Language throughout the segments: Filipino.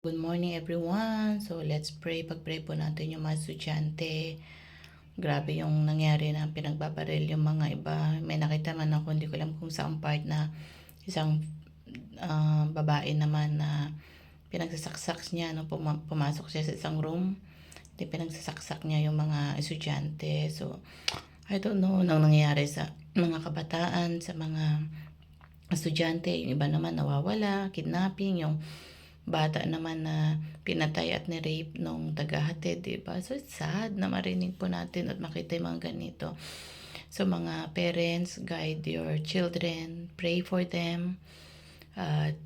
Good morning everyone. So let's pray. Pag-pray po natin yung mga estudyante. Grabe yung nangyari na pinagbabaril yung mga iba. May nakita man ako, hindi ko alam kung saan part na isang babae naman na pinagsasaksak niya. No? Pumasok siya sa isang room. Pinagsasaksak niya yung mga estudyante. So I don't know nang nangyayari sa mga kabataan, sa mga estudyante. Yung iba naman nawawala, kidnapping, yung bata naman na pinatay at ni-rape nung tagahatid, diba? So, it's sad na marinig po natin at makita yung mga ganito. So, mga parents, guide your children, pray for them,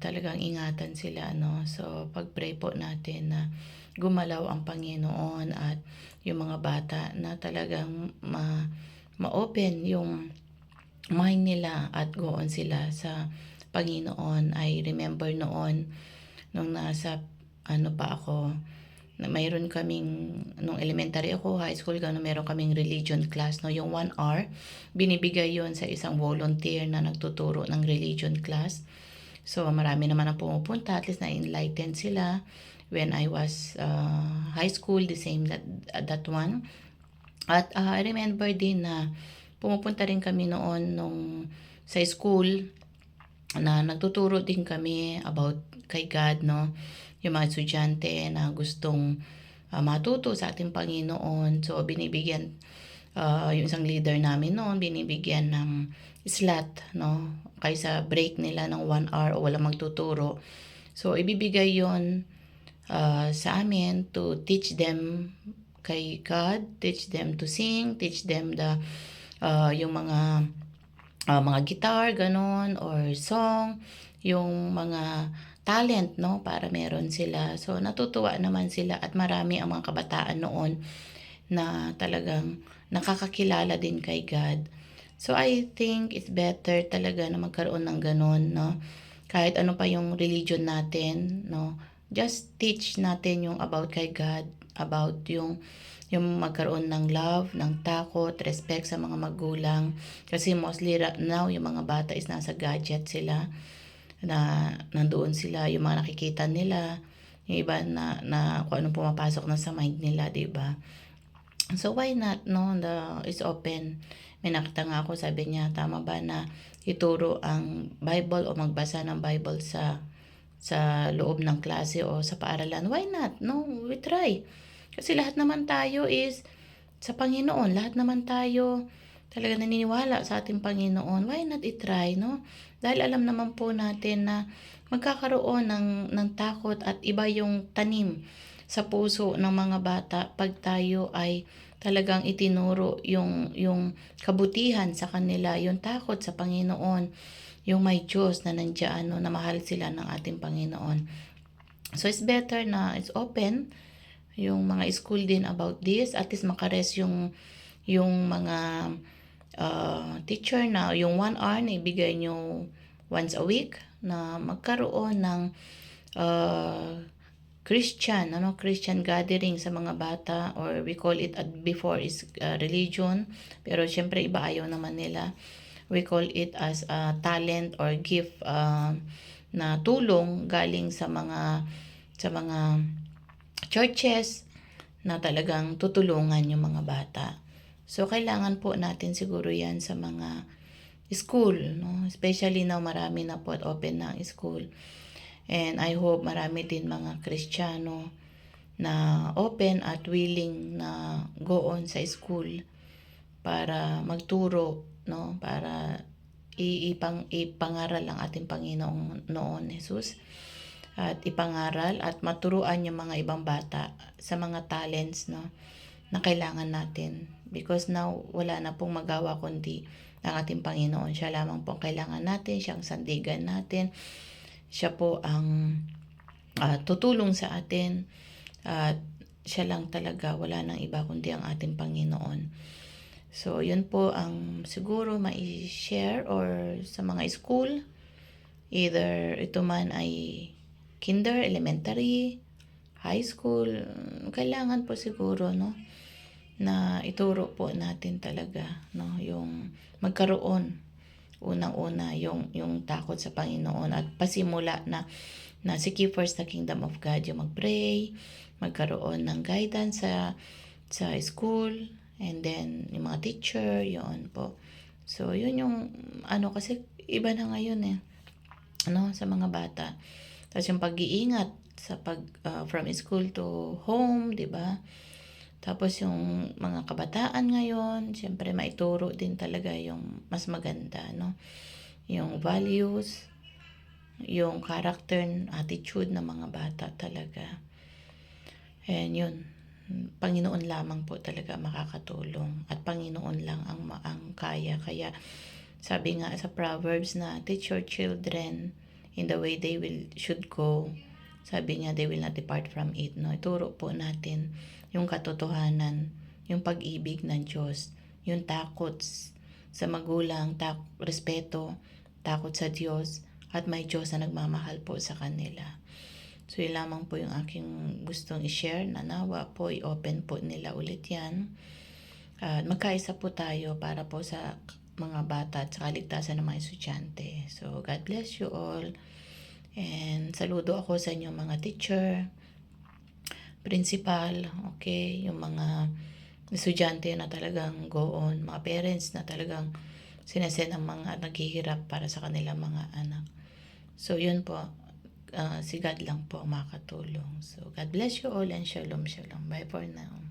talagang ingatan sila, no? So, pag-pray po natin na gumalaw ang Panginoon at yung mga bata na talagang ma-open yung mind nila at go on sila sa Panginoon. I remember noon nung nasa pa ako, mayroon kaming, nung elementary ako, high school, meron kaming religion class, no? Yung 1 hour, binibigay yon sa isang volunteer na nagtuturo ng religion class. So, marami naman ang pumupunta, at least na-enlighten sila. When I was high school, the same that one. At I remember din na pumupunta rin kami noon sa school na nagtuturo din kami about kay God, no? Yung mga estudyante na gustong matuto sa ating Panginoon. So, binibigyan, yung isang leader namin noon, binibigyan ng slot, no? Kaysa break nila ng 1 hour o walang magtuturo. So, ibibigay yon sa amin to teach them kay God, teach them to sing, teach them yung mga guitar, ganon, or song, yung mga talent, no, para meron sila. So, natutuwa naman sila at marami ang mga kabataan noon na talagang nakakakilala din kay God. So, I think it's better talaga na magkaroon ng ganon, no? Kahit ano pa yung religion natin, no? Just teach natin yung about kay God, about yung magkaroon ng love, ng takot, respect sa mga magulang. Kasi mostly now, yung mga bata is nasa gadget sila, na nandoon sila, yung mga nakikita nila, yung iba na kung anong pumapasok na sa mind nila, di ba? So, why not, no? It's open. May nakita nga ako, sabi niya, tama ba na ituro ang Bible o magbasa ng Bible sa loob ng klase o sa paaralan? Why not? No, we try. Kasi lahat naman tayo is sa Panginoon. Lahat naman tayo talaga naniniwala sa ating Panginoon. Why not i-try, no? Dahil alam naman po natin na magkakaroon ng takot at iba yung tanim sa puso ng mga bata pag tayo ay talagang itinuro yung kabutihan sa kanila, yung takot sa Panginoon, yung may Diyos na nandiyan, no, na mahal sila ng ating Panginoon. So, it's better na it's open yung mga school din about this. At least makares yung mga teacher na yung 1 hour na ibigay nyo once a week na magkaroon ng Christian gathering sa mga bata, or we call it before is religion, pero syempre iba ayaw naman nila. We call it as talent or gift na tulong galing sa mga churches na talagang tutulungan yung mga bata. So, kailangan po natin siguro yan sa mga school, no? Especially now, marami na po at open na ang school. And I hope marami din mga Kristiyano na open at willing na go on sa school para magturo, no? Para ipangaral ang ating Panginoong noon, Jesus. At ipangaral at maturuan yung mga ibang bata sa mga talents, no, na kailangan natin. Because now, wala na pong magawa kundi ang ating Panginoon. Siya lamang po kailangan natin, siyang sandigan natin. Siya po ang tutulong sa atin. At siya lang talaga, wala nang iba kundi ang ating Panginoon. So, yun po ang siguro mai-share or sa mga school. Either ito man ay kinder, elementary, high school, kailangan po siguro, no, na ituro po natin talaga, no, yung magkaroon unang-una yung takot sa Panginoon at pasimula na na seek first the kingdom of God, yung mag-pray, magkaroon ng guidance sa school, and then yung mga teacher, yun po. So, yun yung ano, kasi iba na ngayon eh, ano, sa mga bata. Tapos yung pag-iingat sa from school to home, 'di ba? Tapos yung mga kabataan ngayon, siyempre maituro din talaga yung mas maganda, no? Yung values, yung character, attitude ng mga bata talaga. And yun, Panginoon lamang po talaga makakatulong at Panginoon lang ang kaya. Kaya sabi nga sa Proverbs na teach your children in the way they should go. Sabi niya they will not depart from it. No? Ituro po natin yung katotohanan, yung pag-ibig ng Diyos, yung takot sa magulang, respeto, takot sa Diyos, at may Diyos na nagmamahal po sa kanila. So, yun lamang po yung aking gustong i-share na nawa po, i-open po nila ulit yan. At magkaisa po tayo para po sa mga bata at sa kaligtasan ng mga estudyante. So, God bless you all. And saludo ako sa inyong mga teacher, principal, okay, yung mga estudyante na talagang go on, mga parents na talagang sinasend ang mga naghihirap para sa kanilang mga anak. So, yun po. Si God lang po makakatulong. So, God bless you all and shalom, shalom. Bye for now.